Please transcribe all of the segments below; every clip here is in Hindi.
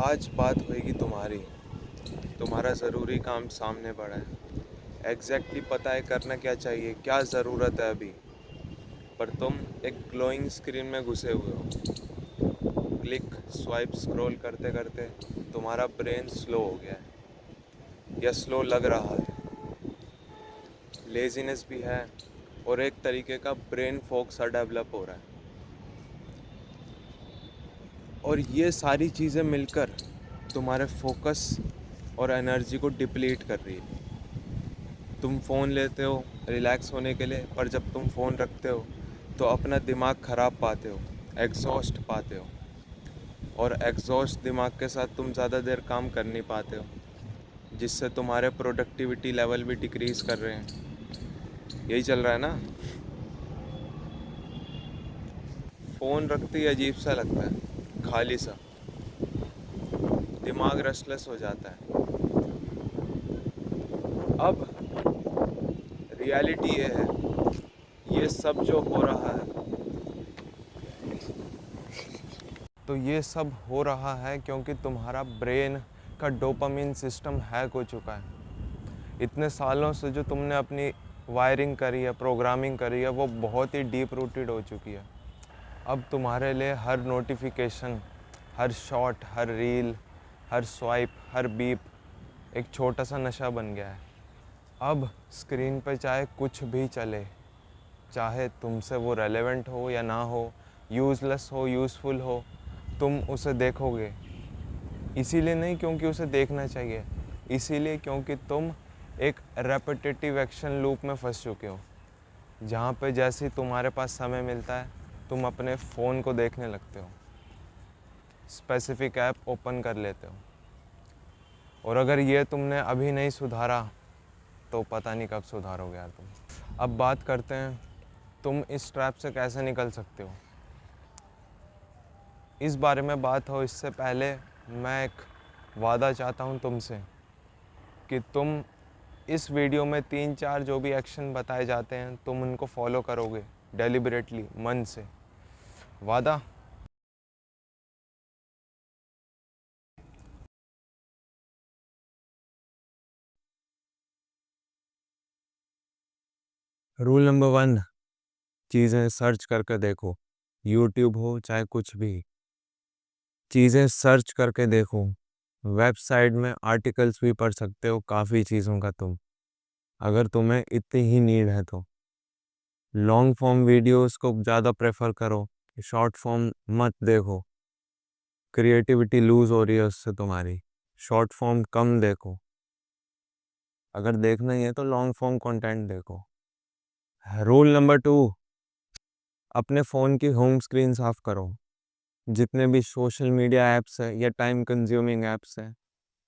आज बात होएगी तुम्हारी। तुम्हारा ज़रूरी काम सामने पड़ा है। एग्जैक्टली पता है करना क्या चाहिए, क्या ज़रूरत है अभी। पर तुम एक ग्लोइंग स्क्रीन में घुसे हुए हो। क्लिक स्वाइप स्क्रॉल करते करते तुम्हारा ब्रेन स्लो हो गया है या स्लो लग रहा है। लेजीनेस भी है और एक तरीके का ब्रेन फॉग सा डेवलप हो रहा है। और ये सारी चीज़ें मिलकर तुम्हारे फोकस और एनर्जी को डिप्लीट कर रही है। तुम फ़ोन लेते हो रिलैक्स होने के लिए, पर जब तुम फ़ोन रखते हो तो अपना दिमाग ख़राब पाते हो, एग्जॉस्ट पाते हो। और एग्जॉस्ट दिमाग के साथ तुम ज़्यादा देर काम कर नहीं पाते हो, जिससे तुम्हारे प्रोडक्टिविटी लेवल भी डिक्रीज़ कर रहे हैं। यही चल रहा है ना। फ़ोन रखते ही अजीब सा लगता है, खाली सा। दिमाग रेस्टलेस हो जाता है। अब रियलिटी ये है, ये सब जो हो रहा है, तो ये सब हो रहा है क्योंकि तुम्हारा ब्रेन का डोपामिन सिस्टम हैक हो चुका है। इतने सालों से जो तुमने अपनी वायरिंग करी है, प्रोग्रामिंग करी है, वो बहुत ही डीप रूटेड हो चुकी है। अब तुम्हारे लिए हर नोटिफिकेशन, हर शॉट, हर रील, हर स्वाइप, हर बीप एक छोटा सा नशा बन गया है। अब स्क्रीन पे चाहे कुछ भी चले, चाहे तुमसे वो रेलेवेंट हो या ना हो, यूज़लेस हो, यूज़फुल हो, तुम उसे देखोगे। इसीलिए नहीं क्योंकि उसे देखना चाहिए, इसीलिए क्योंकि तुम एक रेपिटेटिव एक्शन लूप में फंस चुके हो, जहाँ पे जैसे ही तुम्हारे पास समय मिलता है तुम अपने फ़ोन को देखने लगते हो, स्पेसिफिक ऐप ओपन कर लेते हो। और अगर ये तुमने अभी नहीं सुधारा तो पता नहीं कब सुधारोगे यार तुम। अब बात करते हैं तुम इस ट्रैप से कैसे निकल सकते हो। इस बारे में बात हो इससे पहले मैं एक वादा चाहता हूँ तुमसे कि तुम इस वीडियो में 3-4 जो भी एक्शन बताए जाते हैं तुम उनको फॉलो करोगे डेलिबरेटली, मन से। वादा। रूल नंबर 1, चीज़ें सर्च करके देखो। यूट्यूब हो चाहे कुछ भी, चीज़ें सर्च करके देखो। वेबसाइट में आर्टिकल्स भी पढ़ सकते हो काफ़ी चीज़ों का तुम, अगर तुम्हें इतनी ही नीड है तो। लॉन्ग फॉर्म वीडियोस को ज़्यादा प्रेफर करो, शॉर्ट फॉर्म मत देखो। क्रिएटिविटी लूज़ हो रही है उससे तुम्हारी। शॉर्ट फॉर्म कम देखो, अगर देखना ही है तो लॉन्ग फॉर्म कंटेंट देखो। रूल नंबर 2, अपने फ़ोन की होम स्क्रीन साफ़ करो। जितने भी सोशल मीडिया ऐप्स हैं या टाइम कंज्यूमिंग ऐप्स हैं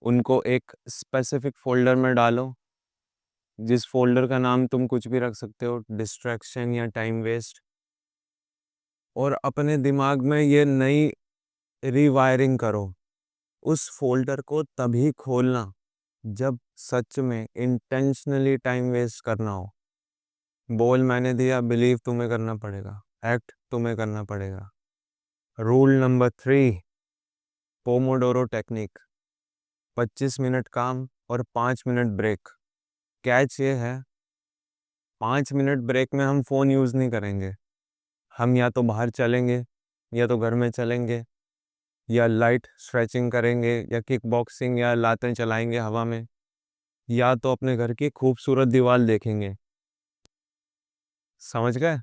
उनको एक स्पेसिफिक फ़ोल्डर में डालो, जिस फ़ोल्डर का नाम तुम कुछ भी रख सकते हो, डिस्ट्रैक्शन या टाइम वेस्ट। और अपने दिमाग में ये नई रीवायरिंग करो। उस फ़ोल्डर को तभी खोलना जब सच में इंटेंशनली टाइम वेस्ट करना हो। बोल मैंने दिया, बिलीव तुम्हें करना पड़ेगा, एक्ट तुम्हें करना पड़ेगा। Rule number 3, Pomodoro technique. 25 minute काम और 5 मिनट ब्रेक। कैच ये है, 5 मिनट ब्रेक में हम फ़ोन यूज़ नहीं करेंगे। हम या तो बाहर चलेंगे, या तो घर में चलेंगे, या लाइट स्ट्रेचिंग करेंगे, या किक बॉक्सिंग या लातें चलाएंगे हवा में, या तो अपने घर की खूबसूरत दीवार देखेंगे। समझ गए?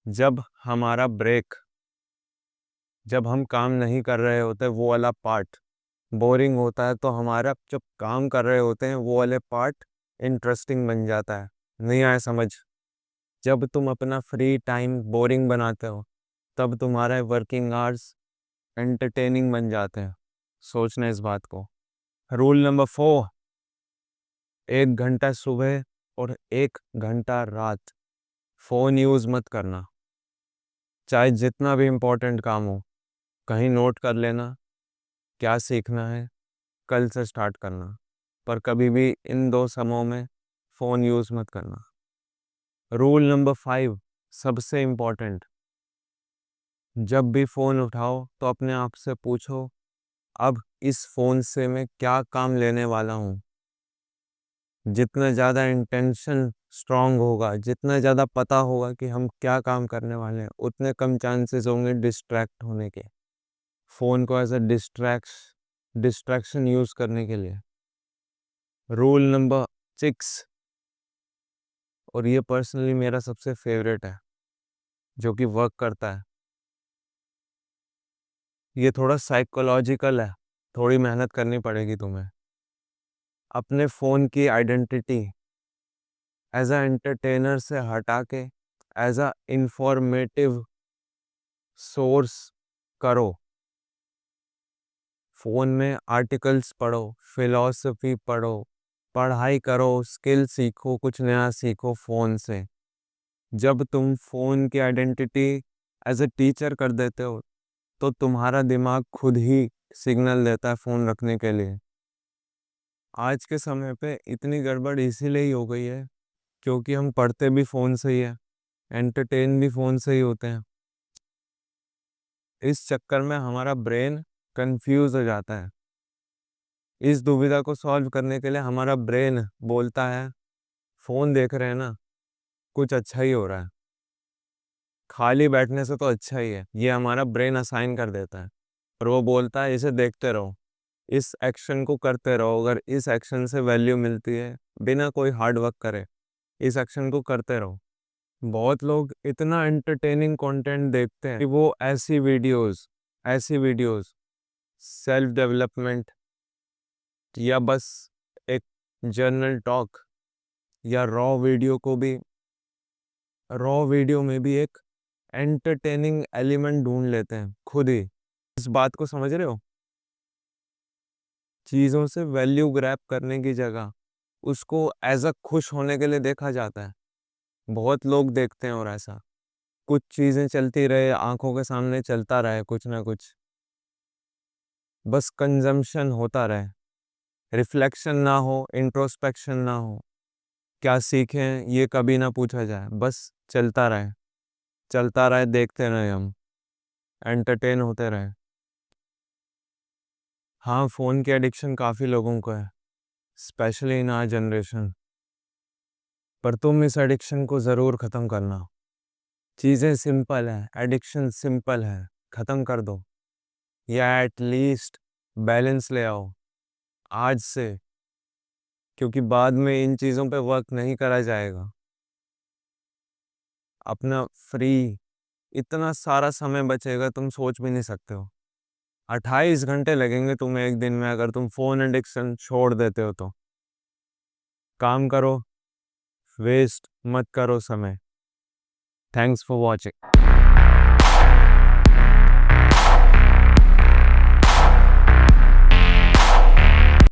जब हमारा ब्रेक, जब हम काम नहीं कर रहे होते वो वाला पार्ट बोरिंग होता है, तो हमारा जब काम कर रहे होते हैं वो वाले पार्ट इंटरेस्टिंग बन जाता है। नहीं आया समझ? जब तुम अपना फ्री टाइम बोरिंग बनाते हो तब तुम्हारे वर्किंग आवर्स एंटरटेनिंग बन जाते हैं। सोचना इस बात को। रूल नंबर 4, 1 घंटा सुबह और 1 घंटा रात फ़ोन यूज़ मत करना। चाहे जितना भी इम्पोर्टेंट काम हो, कहीं नोट कर लेना, क्या सीखना है कल से स्टार्ट करना, पर कभी भी इन 2 समयों में फ़ोन यूज़ मत करना। रूल नंबर 5, सबसे इम्पोर्टेंट, जब भी फ़ोन उठाओ तो अपने आप से पूछो, अब इस फ़ोन से मैं क्या काम लेने वाला हूँ। जितना ज़्यादा इंटेंशन स्ट्रॉन्ग होगा, जितना ज़्यादा पता होगा कि हम क्या काम करने वाले हैं, उतने कम चांसेस होंगे डिस्ट्रैक्ट होने के। फ़ोन को एज़ अ डिस्ट्रैक्शन यूज़ करने के लिए। रूल नंबर 6, और ये पर्सनली मेरा सबसे फेवरेट है, जो कि वर्क करता है। ये थोड़ा साइकोलॉजिकल है, थोड़ी मेहनत करनी पड़ेगी तुम्हें। अपने फ़ोन की आइडेंटिटी एज़ अ एंटरटेनर से हटा के एज़ अ इंफॉर्मेटिव सोर्स करो। फ़ोन में आर्टिकल्स पढ़ो, फिलॉसफी पढ़ो, पढ़ाई करो, स्किल सीखो, कुछ नया सीखो फ़ोन से। जब तुम फ़ोन की आइडेंटिटी एज़ अ टीचर कर देते हो, तो तुम्हारा दिमाग खुद ही सिग्नल देता है फ़ोन रखने के लिए। आज के समय पे इतनी गड़बड़ इसीलिए ही हो गई है, क्योंकि हम पढ़ते भी फ़ोन से ही है, एंटरटेन भी फ़ोन से ही होते हैं। इस चक्कर में हमारा ब्रेन कंफ्यूज हो जाता है। इस दुविधा को सॉल्व करने के लिए हमारा ब्रेन बोलता है, फ़ोन देख रहे हैं ना, कुछ अच्छा ही हो रहा है, खाली बैठने से तो अच्छा ही है, ये हमारा ब्रेन असाइन कर देता है। और वो बोलता है इसे देखते रहो, इस एक्शन को करते रहो, अगर इस एक्शन से वैल्यू मिलती है बिना कोई हार्ड वर्क करे, इस एक्शन को करते रहो। बहुत लोग इतना एंटरटेनिंग कंटेंट देखते हैं कि वो ऐसी वीडियोस सेल्फ डेवलपमेंट या बस एक जर्नल टॉक या रॉ वीडियो में भी एक एंटरटेनिंग एलिमेंट ढूंढ लेते हैं खुद ही। इस बात को समझ रहे हो? चीज़ों से वैल्यू ग्रैब करने की जगह उसको एज अ खुश होने के लिए देखा जाता है। बहुत लोग देखते हैं, और ऐसा कुछ चीज़ें चलती रहे, आंखों के सामने चलता रहे कुछ ना कुछ, बस कंजम्पशन होता रहे, रिफ्लेक्शन ना हो, इंट्रोस्पेक्शन ना हो, क्या सीखें ये कभी ना पूछा जाए, बस चलता रहे, देखते रहे, हम एंटरटेन होते रहे। हाँ, फ़ोन की एडिक्शन काफ़ी लोगों को है, स्पेशली इन आवर जनरेशन। पर तुम इस एडिक्शन को ज़रूर ख़त्म करना। चीज़ें सिंपल हैं, एडिक्शन सिंपल है, ख़त्म कर दो, या एट लीस्ट बैलेंस ले आओ आज से, क्योंकि बाद में इन चीज़ों पे वर्क नहीं करा जाएगा। अपना फ्री इतना सारा समय बचेगा, तुम सोच भी नहीं सकते हो। 28 घंटे लगेंगे तुम्हें एक दिन में, अगर तुम फ़ोन एडिक्शन छोड़ देते हो तो। काम करो, वेस्ट मत करो समय। Thanks for watching.